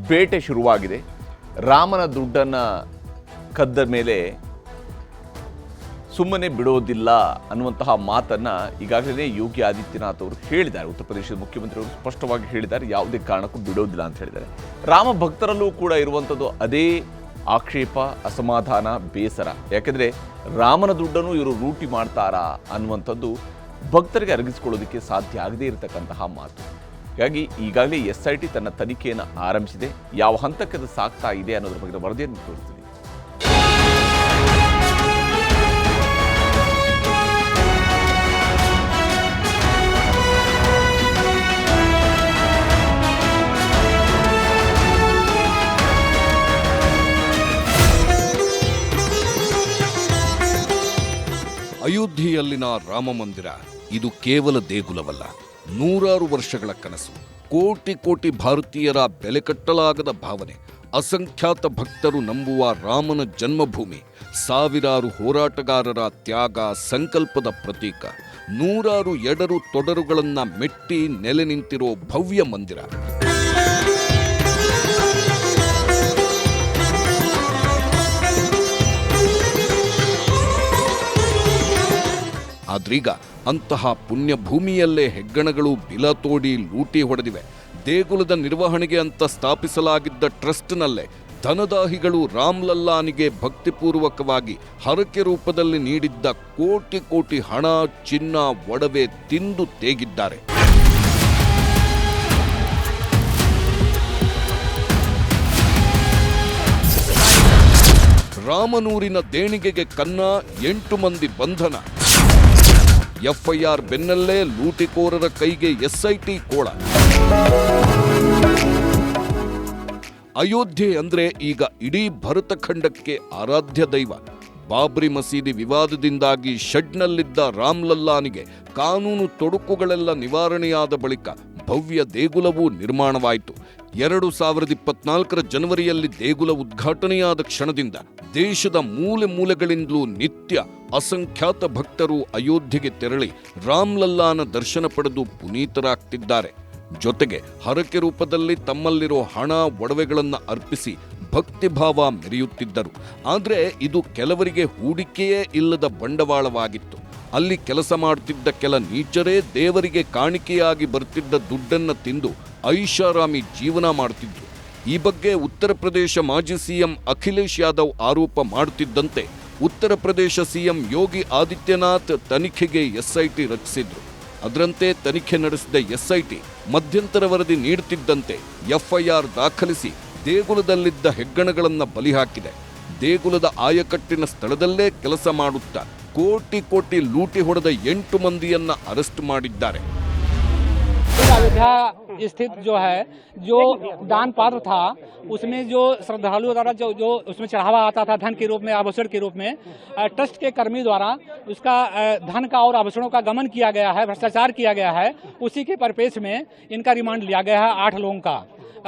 ಬೇಟೆ ಶುರುವಾಗಿದೆ. ರಾಮನ ದುಡ್ಡನ್ನು ಕದ್ದ ಮೇಲೆ ಸುಮ್ಮನೆ ಬಿಡೋದಿಲ್ಲ ಅನ್ನುವಂತಹ ಮಾತನ್ನು ಈಗಾಗಲೇ ಯೋಗಿ ಆದಿತ್ಯನಾಥ್ ಅವರು ಹೇಳಿದ್ದಾರೆ. ಉತ್ತರ ಪ್ರದೇಶದ ಮುಖ್ಯಮಂತ್ರಿಯವರು ಸ್ಪಷ್ಟವಾಗಿ ಹೇಳಿದ್ದಾರೆ, ಯಾವುದೇ ಕಾರಣಕ್ಕೂ ಬಿಡೋದಿಲ್ಲ ಅಂತ ಹೇಳಿದ್ದಾರೆ. ರಾಮ ಭಕ್ತರಲ್ಲೂ ಕೂಡ ಇರುವಂಥದ್ದು ಅದೇ ಆಕ್ಷೇಪ, ಅಸಮಾಧಾನ, ಬೇಸರ. ಯಾಕೆಂದರೆ ರಾಮನ ದುಡ್ಡನ್ನು ಇವರು ಲೂಟಿ ಮಾಡ್ತಾರಾ ಅನ್ನುವಂಥದ್ದು ಭಕ್ತರಿಗೆ ಅರಗಿಸಿಕೊಳ್ಳೋದಕ್ಕೆ ಸಾಧ್ಯ ಆಗದೇ ಇರತಕ್ಕಂತಹ ಮಾತು. ಹೀಗಾಗಿ ಈಗಾಗಲೇ SIT ತನ್ನ ತನಿಖೆಯನ್ನು ಆರಂಭಿಸಿದೆ. ಯಾವ ಹಂತಕ್ಕೆ ಅದು ಸಾಗ್ತಾ ಇದೆ ಅನ್ನೋದ್ರ ಬಗ್ಗೆ ವರದಿಯನ್ನು ತೋರಿಸ್ತೀವಿ. ಅಯೋಧ್ಯೆಯಲ್ಲಿನ ರಾಮ ಮಂದಿರ ಇದು ಕೇವಲ ದೇಗುಲವಲ್ಲ, ನೂರಾರು ವರ್ಷಗಳ ಕನಸು. ಕೋಟಿ ಕೋಟಿ ಭಾರತೀಯರ ಬೆಲೆ ಕಟ್ಟಲಾಗದ ಭಾವನೆ. ಅಸಂಖ್ಯಾತ ಭಕ್ತರು ನಂಬುವ ರಾಮನ ಜನ್ಮಭೂಮಿ. ಸಾವಿರಾರು ಹೋರಾಟಗಾರರ ತ್ಯಾಗ, ಸಂಕಲ್ಪದ ಪ್ರತೀಕ. ನೂರಾರು ಎಡರು ತೊಡರುಗಳನ್ನ ಮೆಟ್ಟಿ ನೆಲೆ ನಿಂತಿರೋ ಭವ್ಯ ಮಂದಿರ. ಆದ್ರೀಗ ಅಂತಹ ಪುಣ್ಯಭೂಮಿಯಲ್ಲೇ ಹೆಗ್ಗಣಗಳು ಬಿಲ ತೋಡಿ ಲೂಟಿ ಹೊಡೆದಿವೆ. ದೇಗುಲದ ನಿರ್ವಹಣೆಗೆ ಅಂತ ಸ್ಥಾಪಿಸಲಾಗಿದ್ದ ಟ್ರಸ್ಟ್ನಲ್ಲೇ ಧನದಾಹಿಗಳು ರಾಮ್ಲಲ್ಲಾನಿಗೆ ಭಕ್ತಿಪೂರ್ವಕವಾಗಿ ಹರಕೆ ರೂಪದಲ್ಲಿ ನೀಡಿದ್ದ ಕೋಟಿ ಕೋಟಿ ಹಣ, ಚಿನ್ನ, ಒಡವೆ ತಿಂದು ತೇಗಿದ್ದಾರೆ. ರಾಮನೂರಿನ ದೇಣಿಗೆಗೆ ಕನ್ನ, 8 ಮಂದಿ ಬಂಧನ. FIR ಬೆನ್ನಲ್ಲೇ ಲೂಟಿಕೋರರ ಕೈಗೆ SIT ಕೋಳ. ಅಯೋಧ್ಯೆ ಅಂದ್ರೆ ಈಗ ಇಡೀ ಭರತಖಂಡಕ್ಕೆ ಆರಾಧ್ಯ ದೈವ. ಬಾಬ್ರಿ ಮಸೀದಿ ವಿವಾದದಿಂದಾಗಿ ಶೆಡ್ನಲ್ಲಿದ್ದ ರಾಮ್ಲಲ್ಲಾನಿಗೆ ಕಾನೂನು ತೊಡಕುಗಳೆಲ್ಲ ನಿವಾರಣೆಯಾದ ಬಳಿಕ ಭವ್ಯ ದೇಗುಲವೂ ನಿರ್ಮಾಣವಾಯಿತು. 2024 ಜನವರಿಯಲ್ಲಿ ದೇಗುಲ ಉದ್ಘಾಟನೆಯಾದ ಕ್ಷಣದಿಂದ ದೇಶದ ಮೂಲೆ ಮೂಲೆಗಳಿಂದಲೂ ನಿತ್ಯ ಅಸಂಖ್ಯಾತ ಭಕ್ತರು ಅಯೋಧ್ಯೆಗೆ ತೆರಳಿ ರಾಮ್ಲಲ್ಲಾನ ದರ್ಶನ ಪಡೆದು ಪುನೀತರಾಗ್ತಿದ್ದಾರೆ. ಜೊತೆಗೆ ಹರಕೆ ರೂಪದಲ್ಲಿ ತಮ್ಮಲ್ಲಿರೋ ಹಣ, ಒಡವೆಗಳನ್ನು ಅರ್ಪಿಸಿ ಭಕ್ತಿಭಾವ ಮೆರೆಯುತ್ತಿದ್ದರು. ಆದರೆ ಇದು ಕೆಲವರಿಗೆ ಹೂಡಿಕೆಯೇ ಇಲ್ಲದ ಬಂಡವಾಳವಾಗಿತ್ತು. ಅಲ್ಲಿ ಕೆಲಸ ಮಾಡುತ್ತಿದ್ದ ಕೆಲ ನೀಚರೇ ದೇವರಿಗೆ ಕಾಣಿಕೆಯಾಗಿ ಬರ್ತಿದ್ದ ದುಡ್ಡನ್ನು ತಿಂದು ಐಷಾರಾಮಿ ಜೀವನ ಮಾಡುತ್ತಿದ್ರು. ಈ ಬಗ್ಗೆ ಉತ್ತರ ಪ್ರದೇಶ ಮಾಜಿ ಸಿಎಂ ಅಖಿಲೇಶ್ ಯಾದವ್ ಆರೋಪ ಮಾಡುತ್ತಿದ್ದಂತೆ ಉತ್ತರ ಪ್ರದೇಶ ಸಿಎಂ ಯೋಗಿ ಆದಿತ್ಯನಾಥ್ ತನಿಖೆಗೆ SIT ರಚಿಸಿದ್ರು. ಅದರಂತೆ ತನಿಖೆ ನಡೆಸಿದ SIT ಮಧ್ಯಂತರ ವರದಿ ನೀಡುತ್ತಿದ್ದಂತೆ FIR ದಾಖಲಿಸಿ ದೇಗುಲದಲ್ಲಿದ್ದ ಹೆಗ್ಗಣಗಳನ್ನು ಬಲಿ ಹಾಕಿದೆ. ದೇಗುಲದ ಆಯಕಟ್ಟಿನ ಸ್ಥಳದಲ್ಲೇ ಕೆಲಸ ಮಾಡುತ್ತಾ ಕೋಟಿ ಕೋಟಿ ಲೂಟಿ ಹೊಡೆದ 8 ಮಂದಿಯನ್ನ ಅರೆಸ್ಟ್ ಮಾಡಿದ್ದಾರೆ. अयोध्या स्थित जो है, जो दान पात्र था, उसमें जो श्रद्धालुओं द्वारा जो उसमें चढ़ावा आता था धन के रूप में, आभूषण के रूप में, ट्रस्ट के कर्मी द्वारा उसका धन का और आभूषणों का गमन किया गया है, भ्रष्टाचार किया गया है. उसी के परिपेक्ष में इनका रिमांड लिया गया है 8 लोगों का.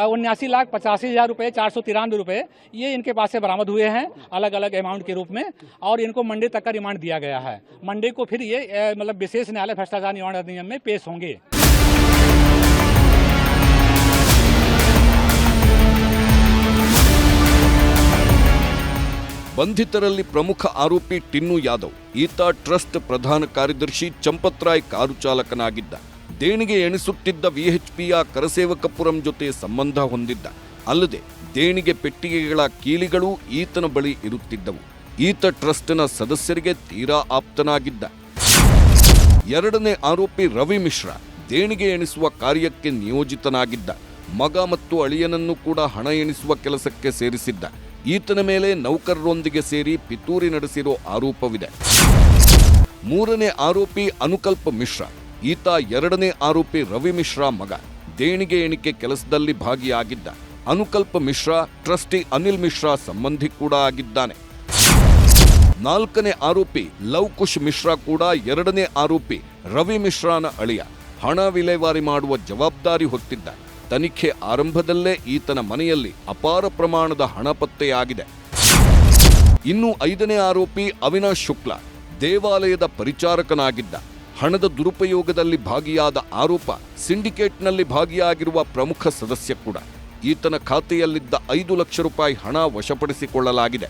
79,85,000 रुपये, 493 रुपये ये इनके पास से बरामद हुए हैं अलग अलग अमाउंट के रूप में, और इनको मंडे तक का रिमांड दिया गया है. मंडे को फिर ये मतलब विशेष न्यायालय भ्रष्टाचार निवारण अधिनियम में पेश होंगे. ಬಂಧಿತರಲ್ಲಿ ಪ್ರಮುಖ ಆರೋಪಿ ಟಿನ್ನು ಯಾದವ್. ಈತ ಟ್ರಸ್ಟ್ ಪ್ರಧಾನ ಕಾರ್ಯದರ್ಶಿ ಚಂಪತ್ರಾಯ್ ಕಾರು ಚಾಲಕನಾಗಿದ್ದ. ದೇಣಿಗೆ ಎಣಿಸುತ್ತಿದ್ದ VHPಯ ಕರಸೇವಕಪುರಂ ಜೊತೆ ಸಂಬಂಧ ಹೊಂದಿದ್ದ. ಅಲ್ಲದೆ ದೇಣಿಗೆ ಪೆಟ್ಟಿಗೆಗಳ ಕೀಲಿಗಳು ಈತನ ಬಳಿ ಇರುತ್ತಿದ್ದವು. ಈತ ಟ್ರಸ್ಟ್ನ ಸದಸ್ಯರಿಗೆ ತೀರಾ ಆಪ್ತನಾಗಿದ್ದ. ಎರಡನೇ ಆರೋಪಿ ರವಿ ಮಿಶ್ರಾ ದೇಣಿಗೆ ಎಣಿಸುವ ಕಾರ್ಯಕ್ಕೆ ನಿಯೋಜಿತನಾಗಿದ್ದ. ಮಗ ಮತ್ತು ಅಳಿಯನನ್ನು ಕೂಡ ಹಣ ಎಣಿಸುವ ಕೆಲಸಕ್ಕೆ ಸೇರಿಸಿದ್ದ. ಈತನ ಮೇಲೆ ನೌಕರರೊಂದಿಗೆ ಸೇರಿ ಪಿತೂರಿ ನಡೆಸಿರೋ ಆರೋಪವಿದೆ. ಮೂರನೇ ಆರೋಪಿ ಅನುಕಲ್ಪ ಮಿಶ್ರಾ. ಈತ ಎರಡನೇ ಆರೋಪಿ ರವಿ ಮಿಶ್ರಾ ಮಗ. ದೇಣಿಗೆ ಎಣಿಕೆ ಕೆಲಸದಲ್ಲಿ ಭಾಗಿಯಾಗಿದ್ದ. ಅನುಕಲ್ಪ ಮಿಶ್ರಾ ಟ್ರಸ್ಟಿ ಅನಿಲ್ ಮಿಶ್ರಾ ಸಂಬಂಧಿ ಕೂಡ ಆಗಿದ್ದಾನೆ. ನಾಲ್ಕನೇ ಆರೋಪಿ ಲವ್ಕುಶ್ ಮಿಶ್ರಾ ಕೂಡ ಎರಡನೇ ಆರೋಪಿ ರವಿ ಮಿಶ್ರಾನ ಅಳಿಯ. ಹಣ ವಿಲೇವಾರಿ ಮಾಡುವ ಜವಾಬ್ದಾರಿ ಹೊತ್ತಿದ್ದ. ತನಿಖೆ ಆರಂಭದಲ್ಲೇ ಈತನ ಮನೆಯಲ್ಲಿ ಅಪಾರ ಪ್ರಮಾಣದ ಹಣ ಪತ್ತೆಯಾಗಿದೆ. ಇನ್ನು ಐದನೇ ಆರೋಪಿ ಅವಿನಾಶ್ ಶುಕ್ಲಾ ದೇವಾಲಯದ ಪರಿಚಾರಕನಾಗಿದ್ದ. ಹಣದ ದುರುಪಯೋಗದಲ್ಲಿ ಭಾಗಿಯಾದ ಆರೋಪ ಸಿಂಡಿಕೇಟ್ನಲ್ಲಿ ಭಾಗಿಯಾಗಿರುವ ಪ್ರಮುಖ ಸದಸ್ಯ ಕೂಡ. ಈತನ ಖಾತೆಯಲ್ಲಿದ್ದ 5 ಲಕ್ಷ ರೂಪಾಯಿ ಹಣ ವಶಪಡಿಸಿಕೊಳ್ಳಲಾಗಿದೆ.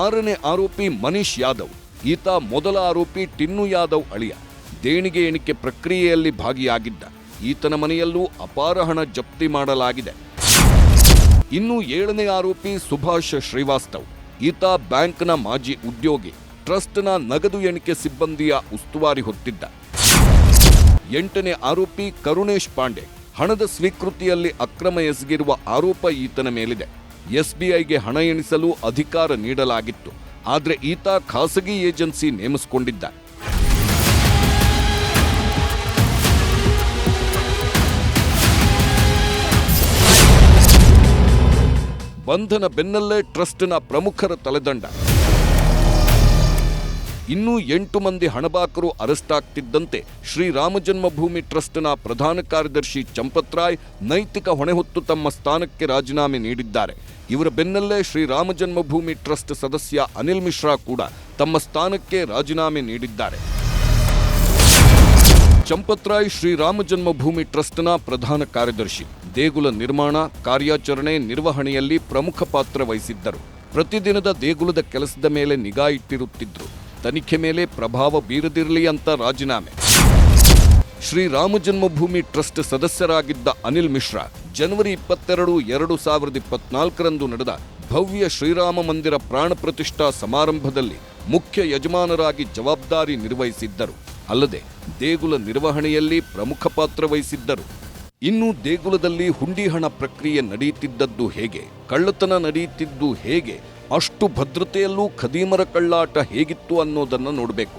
6ನೇ ಆರೋಪಿ ಮನೀಶ್ ಯಾದವ್. ಈತ ಮೊದಲ ಆರೋಪಿ ಟಿನ್ನು ಯಾದವ್ ಅಳಿಯ. ದೇಣಿಗೆ ಎಣಿಕೆ ಪ್ರಕ್ರಿಯೆಯಲ್ಲಿ ಭಾಗಿಯಾಗಿದ್ದ. ಈತನ ಮನೆಯಲ್ಲೂ ಅಪಾರ ಹಣ ಜಪ್ತಿ ಮಾಡಲಾಗಿದೆ. ಇನ್ನು 7ನೇ ಆರೋಪಿ ಸುಭಾಷ್ ಶ್ರೀವಾಸ್ತವ್. ಈತ ಬ್ಯಾಂಕ್ನ ಮಾಜಿ ಉದ್ಯೋಗಿ. ಟ್ರಸ್ಟ್ನ ನಗದು ಎಣಿಕೆ ಸಿಬ್ಬಂದಿಯ ಉಸ್ತುವಾರಿ ಹೊತ್ತಿದ್ದ. 8ನೇ ಆರೋಪಿ ಕರುಣೇಶ್ ಪಾಂಡೆ. ಹಣದ ಸ್ವೀಕೃತಿಯಲ್ಲಿ ಅಕ್ರಮ ಎಸಗಿರುವ ಆರೋಪ ಈತನ ಮೇಲಿದೆ. ಎಸ್ಬಿಐಗೆ ಹಣ ಎಣಿಸಲು ಅಧಿಕಾರ ನೀಡಲಾಗಿತ್ತು. ಆದರೆ ಈತ ಖಾಸಗಿ ಏಜೆನ್ಸಿ ನೇಮಿಸಿಕೊಂಡಿದ್ದ. ಬಂಧನ ಬೆನ್ನಲ್ಲೇ ಟ್ರಸ್ಟ್ನ ಪ್ರಮುಖರ ತಲೆದಂಡ. ಇನ್ನೂ 8 ಮಂದಿ ಹಣಬಾಕರು ಅರೆಸ್ಟ್ ಆಗ್ತಿದ್ದಂತೆ ಶ್ರೀರಾಮ ಜನ್ಮಭೂಮಿ ಟ್ರಸ್ಟ್ನ ಪ್ರಧಾನ ಕಾರ್ಯದರ್ಶಿ ಚಂಪತ್ ರಾಯ್ ನೈತಿಕ ಹೊಣೆ ಹೊತ್ತು ತಮ್ಮ ಸ್ಥಾನಕ್ಕೆ ರಾಜೀನಾಮೆ ನೀಡಿದ್ದಾರೆ. ಇವರ ಬೆನ್ನಲ್ಲೇ ಶ್ರೀರಾಮ ಜನ್ಮಭೂಮಿ ಟ್ರಸ್ಟ್ ಸದಸ್ಯ ಅನಿಲ್ ಮಿಶ್ರಾ ಕೂಡ ತಮ್ಮ ಸ್ಥಾನಕ್ಕೆ ರಾಜೀನಾಮೆ ನೀಡಿದ್ದಾರೆ. ಚಂಪತ್ ರಾಯ್ ಶ್ರೀರಾಮ ಜನ್ಮಭೂಮಿ ಟ್ರಸ್ಟ್ನ ಪ್ರಧಾನ ಕಾರ್ಯದರ್ಶಿ. ದೇಗುಲ ನಿರ್ಮಾಣ, ಕಾರ್ಯಾಚರಣೆ, ನಿರ್ವಹಣೆಯಲ್ಲಿ ಪ್ರಮುಖ ಪಾತ್ರ ವಹಿಸಿದ್ದರು. ಪ್ರತಿದಿನದ ದೇಗುಲದ ಕೆಲಸದ ಮೇಲೆ ನಿಗಾ ಇಟ್ಟಿರುತ್ತಿದ್ರು. ತನಿಖೆ ಮೇಲೆ ಪ್ರಭಾವ ಬೀರದಿರಲಿ ಅಂತ ರಾಜೀನಾಮೆ. ಶ್ರೀರಾಮ ಜನ್ಮಭೂಮಿ ಟ್ರಸ್ಟ್ ಸದಸ್ಯರಾಗಿದ್ದ ಅನಿಲ್ ಮಿಶ್ರಾ ಜನವರಿ 22, 2024ರಂದು ನಡೆದ ಭವ್ಯ ಶ್ರೀರಾಮ ಮಂದಿರ ಪ್ರಾಣ ಪ್ರತಿಷ್ಠಾ ಸಮಾರಂಭದಲ್ಲಿ ಮುಖ್ಯ ಯಜಮಾನರಾಗಿ ಜವಾಬ್ದಾರಿ ನಿರ್ವಹಿಸಿದ್ದರು. ಅಲ್ಲದೆ ದೇಗುಲ ನಿರ್ವಹಣೆಯಲ್ಲಿ ಪ್ರಮುಖ ಪಾತ್ರ ವಹಿಸಿದ್ದರು. ಇನ್ನು ದೇಗುಲದಲ್ಲಿ ಹುಂಡಿ ಹಣ ಪ್ರಕ್ರಿಯೆ ನಡೆಯುತ್ತಿದ್ದದ್ದು ಹೇಗೆ, ಕಳ್ಳತನ ನಡೆಯುತ್ತಿದ್ದು ಹೇಗೆ, ಅಷ್ಟು ಭದ್ರತೆಯಲ್ಲೂ ಖದೀಮರ ಕಳ್ಳಾಟ ಹೇಗಿತ್ತು ಅನ್ನೋದನ್ನು ನೋಡಬೇಕು.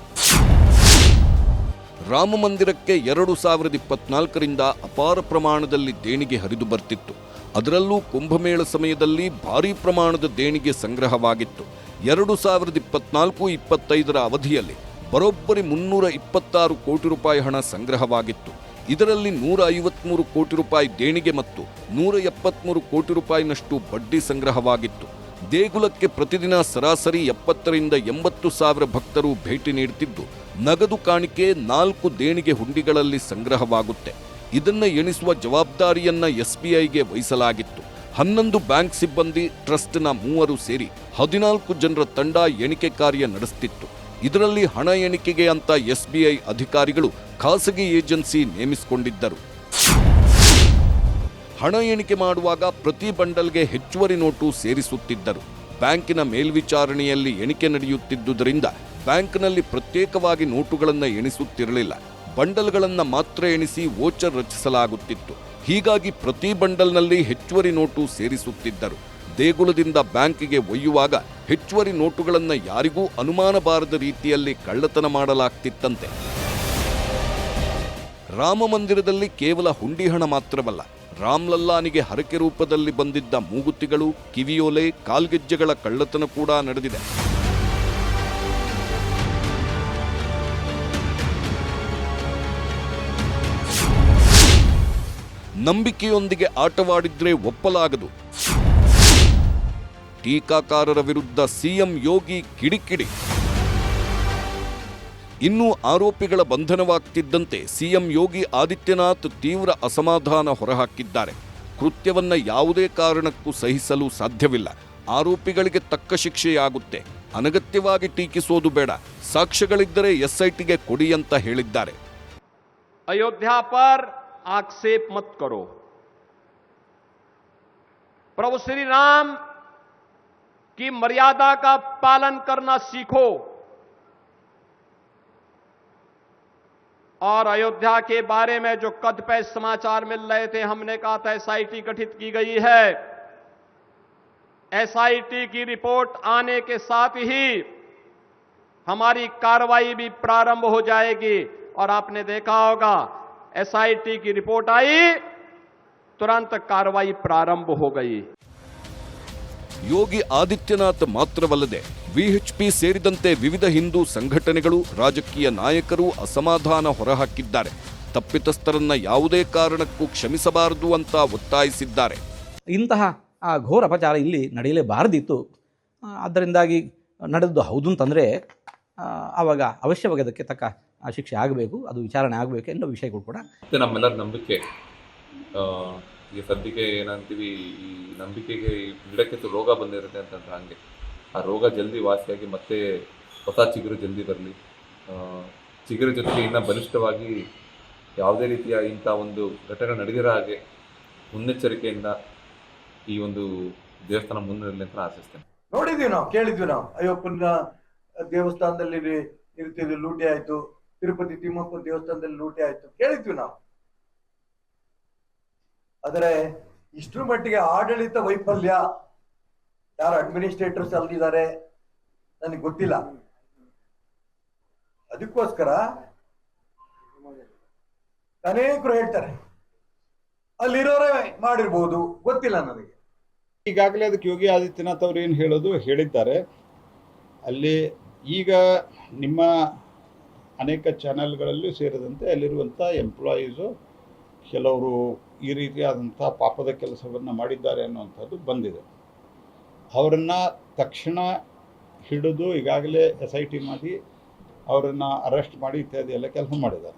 ರಾಮ ಮಂದಿರಕ್ಕೆ 2024ರಿಂದ ಅಪಾರ ಪ್ರಮಾಣದಲ್ಲಿ ದೇಣಿಗೆ ಹರಿದು ಬರ್ತಿತ್ತು. ಅದರಲ್ಲೂ ಕುಂಭಮೇಳ ಸಮಯದಲ್ಲಿ ಭಾರೀ ಪ್ರಮಾಣದ ದೇಣಿಗೆ ಸಂಗ್ರಹವಾಗಿತ್ತು. 2024-25ರ ಅವಧಿಯಲ್ಲಿ ಬರೋಬ್ಬರಿ 326 ಕೋಟಿ ರೂಪಾಯಿ ಹಣ ಸಂಗ್ರಹವಾಗಿತ್ತು. ಇದರಲ್ಲಿ 153 ಕೋಟಿ ರೂಪಾಯಿ ದೇಣಿಗೆ ಮತ್ತು 173 ಕೋಟಿ ರೂಪಾಯಿನಷ್ಟು ಬಡ್ಡಿ ಸಂಗ್ರಹವಾಗಿತ್ತು. ದೇಗುಲಕ್ಕೆ ಪ್ರತಿದಿನ ಸರಾಸರಿ 70ರಿಂದ 80 ಸಾವಿರ ಭಕ್ತರು ಭೇಟಿ ನೀಡುತ್ತಿದ್ದು, ನಗದು ಕಾಣಿಕೆ 4 ದೇಣಿಗೆ ಹುಂಡಿಗಳಲ್ಲಿ ಸಂಗ್ರಹವಾಗುತ್ತೆ. ಇದನ್ನ ಎಣಿಸುವ ಜವಾಬ್ದಾರಿಯನ್ನ ಎಸ್ಬಿಐಗೆ ವಹಿಸಲಾಗಿತ್ತು. 11 ಬ್ಯಾಂಕ್ ಸಿಬ್ಬಂದಿ, ಟ್ರಸ್ಟ್ನ 3 ಸೇರಿ 14 ಜನರ ತಂಡ ಎಣಿಕೆ ಕಾರ್ಯ ನಡೆಸುತ್ತಿತ್ತು. ಇದರಲ್ಲಿ ಹಣ ಎಣಿಕೆಗೆ ಅಂತ ಎಸ್ಬಿಐ ಅಧಿಕಾರಿಗಳು ಖಾಸಗಿ ಏಜೆನ್ಸಿ ನೇಮಿಸಿಕೊಂಡಿದ್ದರು. ಹಣ ಎಣಿಕೆ ಮಾಡುವಾಗ ಪ್ರತಿ ಬಂಡಲ್ಗೆ ಹೆಚ್ಚುವರಿ ನೋಟು ಸೇರಿಸುತ್ತಿದ್ದರು. ಬ್ಯಾಂಕಿನ ಮೇಲ್ವಿಚಾರಣೆಯಲ್ಲಿ ಎಣಿಕೆ ನಡೆಯುತ್ತಿದ್ದುದರಿಂದ ಬ್ಯಾಂಕ್ನಲ್ಲಿ ಪ್ರತ್ಯೇಕವಾಗಿ ನೋಟುಗಳನ್ನು ಎಣಿಸುತ್ತಿರಲಿಲ್ಲ. ಬಂಡಲ್ಗಳನ್ನು ಮಾತ್ರ ಎಣಿಸಿ ವೋಚರ್ ರಚಿಸಲಾಗುತ್ತಿತ್ತು. ಹೀಗಾಗಿ ಪ್ರತಿ ಬಂಡಲ್ನಲ್ಲಿ ಹೆಚ್ಚುವರಿ ನೋಟು ಸೇರಿಸುತ್ತಿದ್ದರು. ದೇಗುಲದಿಂದ ಬ್ಯಾಂಕಿಗೆ ಒಯ್ಯುವಾಗ ಹೆಚ್ಚುವರಿ ನೋಟುಗಳನ್ನು ಯಾರಿಗೂ ಅನುಮಾನ ಬಾರದ ರೀತಿಯಲ್ಲಿ ಕಳ್ಳತನ ಮಾಡಲಾಗ್ತಿತ್ತಂತೆ. ರಾಮ ಮಂದಿರದಲ್ಲಿ ಕೇವಲ ಹುಂಡಿ ಹಣ ಮಾತ್ರವಲ್ಲ, ರಾಮ್ಲಲ್ಲಾನಿಗೆ ಹರಕೆ ರೂಪದಲ್ಲಿ ಬಂದಿದ್ದ ಮೂಗುತಿಗಳು, ಕಿವಿಯೋಲೆ, ಕಾಲ್ಗೆಜ್ಜೆಗಳ ಕಳ್ಳತನ ಕೂಡ ನಡೆದಿದೆ. ನಂಬಿಕೆಯೊಂದಿಗೆ ಆಟವಾಡಿದ್ರೆ ಒಪ್ಪಲಾಗದು. ಟೀಕಾಕಾರರ ವಿರುದ್ಧ ಸಿಎಂ ಯೋಗಿ ಕಿಡಿಕಿಡಿ. ಇನ್ನು ಆರೋಪಿಗಳ ಬಂಧನವಾಗ್ತಿದ್ದಂತೆ ಸಿಎಂ ಯೋಗಿ ಆದಿತ್ಯನಾಥ್ ತೀವ್ರ ಅಸಮಾಧಾನ ಹೊರಹಾಕಿದ್ದಾರೆ. ಕೃತ್ಯವನ್ನ ಯಾವುದೇ ಕಾರಣಕ್ಕೂ ಸಹಿಸಲು ಸಾಧ್ಯವಿಲ್ಲ. ಆರೋಪಿಗಳಿಗೆ ತಕ್ಕ ಶಿಕ್ಷೆಯಾಗುತ್ತೆ. ಅನಗತ್ಯವಾಗಿ ಟೀಕಿಸೋದು ಬೇಡ. ಸಾಕ್ಷ್ಯಗಳಿದ್ದರೆ ಎಸ್ಐಟಿಗೆ ಕೊಡಿ ಅಂತ ಹೇಳಿದ್ದಾರೆ. अयोध्या पर आक्षेप मत करो. प्रभु श्री राम की मर्यादा का पालन करना सीखो और अयोध्या के बारे में जो कतिपय समाचार मिल रहे थे, हमने कहा था एसआईटी गठित की गई है. एसआईटी की रिपोर्ट आने के साथ ही हमारी कार्रवाई भी प्रारंभ हो जाएगी. और आपने देखा होगा एसआईटी की रिपोर्ट आई, तुरंत कार्रवाई प्रारंभ हो गई. ಯೋಗಿ ಆದಿತ್ಯನಾಥ್ ಮಾತ್ರವಲ್ಲದೆ ವಿಎಚ್ಪಿ ಸೇರಿದಂತೆ ವಿವಿಧ ಹಿಂದೂ ಸಂಘಟನೆಗಳು, ರಾಜಕೀಯ ನಾಯಕರು ಅಸಮಾಧಾನ ಹೊರಹಾಕಿದ್ದಾರೆ. ತಪ್ಪಿತಸ್ಥರನ್ನ ಯಾವುದೇ ಕಾರಣಕ್ಕೂ ಕ್ಷಮಿಸಬಾರದು ಅಂತ ಒತ್ತಾಯಿಸಿದ್ದಾರೆ. ಇಂತಹ ಘೋರ ಅಪಚಾರ ಇಲ್ಲಿ ನಡೆಯಲೇಬಾರದಿತ್ತು. ಆದ್ದರಿಂದಾಗಿ ನಡೆದು ಹೌದು ಅಂತಂದರೆ ಆವಾಗ ಅವಶ್ಯವಾಗಿ ಅದಕ್ಕೆ ತಕ್ಕ ಶಿಕ್ಷೆ ಆಗಬೇಕು, ಅದು ವಿಚಾರಣೆ ಆಗಬೇಕು ಎನ್ನುವ ವಿಷಯಗಳು ಕೂಡ ನಮ್ಮೆಲ್ಲರ ನಂಬಿಕೆ ಈಗ ಸದ್ಯಕ್ಕೆ ಏನಂತೀವಿ, ಈ ನಂಬಿಕೆಗೆ ಗಿಡಕ್ಕೆ ರೋಗ ಬಂದಿರುತ್ತೆ ಅಂತಂದ್ರೆ ಹಂಗೆ ಆ ರೋಗ ಜಲ್ದಿ ವಾಸಿಯಾಗಿ ಮತ್ತೆ ಹೊಸ ಚಿಗುರು ಜಲ್ದಿ ಬರಲಿ, ಚಿಗುರು ಜೊತೆಗೆ ಇನ್ನೂ ಬಲಿಷ್ಠವಾಗಿ ಯಾವುದೇ ರೀತಿಯ ಇಂಥ ಒಂದು ಘಟನೆ ನಡೆದಿರೋ ಹಾಗೆ ಮುನ್ನೆಚ್ಚರಿಕೆಯಿಂದ ಈ ಒಂದು ದೇವಸ್ಥಾನ ಮುನ್ನಡೆಯಲಿ ಅಂತ ಆಶಿಸ್ತೇನೆ. ನೋಡಿದ್ವಿ ನಾವು, ಕೇಳಿದ್ವಿ ನಾವು, ಅಯ್ಯಪ್ಪನ ದೇವಸ್ಥಾನದಲ್ಲಿ ಈ ರೀತಿ ಲೂಟಿ ಆಯ್ತು, ತಿರುಪತಿ ತಿಮ್ಮಪ್ಪನ ದೇವಸ್ಥಾನದಲ್ಲಿ ಲೂಟಿ ಆಯ್ತು, ಕೇಳಿದ್ವಿ ನಾವು. ಆದರೆ ಇಷ್ಟರ ಮಟ್ಟಿಗೆ ಆಡಳಿತ ವೈಫಲ್ಯ, ಯಾರು ಅಡ್ಮಿನಿಸ್ಟ್ರೇಟರ್ಸ್ ಅಲ್ಲಿದ್ದಾರೆ ನನಗೆ ಗೊತ್ತಿಲ್ಲ. ಅದಕ್ಕೋಸ್ಕರ ಅನೇಕರು ಹೇಳ್ತಾರೆ ಅಲ್ಲಿರೋರೇ ಮಾಡಿರ್ಬೋದು, ಗೊತ್ತಿಲ್ಲ ನನಗೆ. ಈಗಾಗಲೇ ಅದಕ್ಕೆ ಯೋಗಿ ಆದಿತ್ಯನಾಥ್ ಅವರು ಏನು ಹೇಳೋದು ಹೇಳಿದ್ದಾರೆ. ಅಲ್ಲಿ ಈಗ ನಿಮ್ಮ ಅನೇಕ ಚಾನೆಲ್ಗಳಲ್ಲೂ ಸೇರಿದಂತೆ ಅಲ್ಲಿರುವಂಥ ಎಂಪ್ಲಾಯೀಸು ಕೆಲವರು ಈ ರೀತಿಯಾದಂಥ ಪಾಪದ ಕೆಲಸವನ್ನು ಮಾಡಿದ್ದಾರೆ ಅನ್ನುವಂಥದ್ದು ಬಂದಿದೆ. ಅವರನ್ನು ತಕ್ಷಣ ಹಿಡಿದು ಈಗಾಗಲೇ SIT ಮಾಡಿ ಅವರನ್ನು ಅರೆಸ್ಟ್ ಮಾಡಿ ಇತ್ಯಾದಿ ಎಲ್ಲ ಕೆಲಸ ಮಾಡಿದ್ದಾರೆ.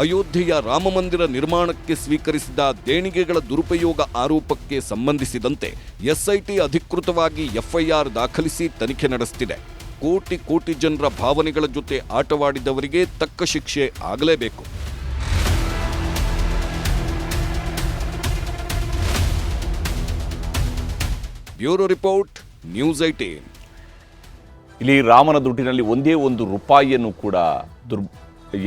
ಅಯೋಧ್ಯೆಯ ರಾಮಮಂದಿರ ನಿರ್ಮಾಣಕ್ಕೆ ಸ್ವೀಕರಿಸಿದ ದೇಣಿಗೆಗಳ ದುರುಪಯೋಗ ಆರೋಪಕ್ಕೆ ಸಂಬಂಧಿಸಿದಂತೆ SIT ಅಧಿಕೃತವಾಗಿ FIR ದಾಖಲಿಸಿ ತನಿಖೆ ನಡೆಸುತ್ತಿದೆ. ಕೋಟಿ ಕೋಟಿ ಜನರ ಭಾವನೆಗಳ ಜೊತೆ ಆಟವಾಡಿದವರಿಗೆ ತಕ್ಕ ಶಿಕ್ಷೆ ಆಗಲೇಬೇಕು. Bureau report, news 18. ಇಲ್ಲಿ ರಾಮನ ದುಡ್ಡಿನಲ್ಲಿ ಒಂದೇ ಒಂದು ರೂಪಾಯಿಯನ್ನು ಕೂಡ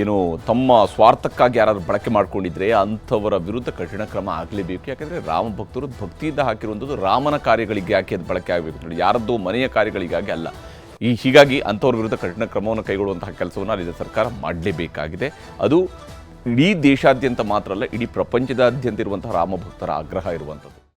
ಏನು ತಮ್ಮ ಸ್ವಾರ್ಥಕ್ಕಾಗಿ ಯಾರಾದರೂ ಬಳಕೆ ಮಾಡ್ಕೊಂಡಿದ್ರೆ ಅಂಥವರ ವಿರುದ್ಧ ಕಠಿಣ ಕ್ರಮ ಆಗಲೇಬೇಕು. ಯಾಕಂದರೆ ರಾಮ ಭಕ್ತರು ಭಕ್ತಿಯಿಂದ ಹಾಕಿರುವಂಥದ್ದು ರಾಮನ ಕಾರ್ಯಗಳಿಗೆ ಯಾಕೆ ಅದು ಬಳಕೆ ಆಗಬೇಕು ನೋಡಿ, ಯಾರದ್ದೋ ಮನೆಯ ಕಾರ್ಯಗಳಿಗಾಗಿ ಅಲ್ಲ. ಹೀಗಾಗಿ ಅಂಥವ್ರ ವಿರುದ್ಧ ಕಠಿಣ ಕ್ರಮವನ್ನು ಕೈಗೊಳ್ಳುವಂತಹ ಕೆಲಸವನ್ನು ಅಲ್ಲಿನ ಸರ್ಕಾರ ಮಾಡಲೇಬೇಕಾಗಿದೆ. ಅದು ಇಡೀ ದೇಶಾದ್ಯಂತ ಮಾತ್ರ ಅಲ್ಲ, ಇಡೀ ಪ್ರಪಂಚದಾದ್ಯಂತ ಇರುವಂತಹ ರಾಮ ಭಕ್ತರ ಆಗ್ರಹ ಇರುವಂಥದ್ದು.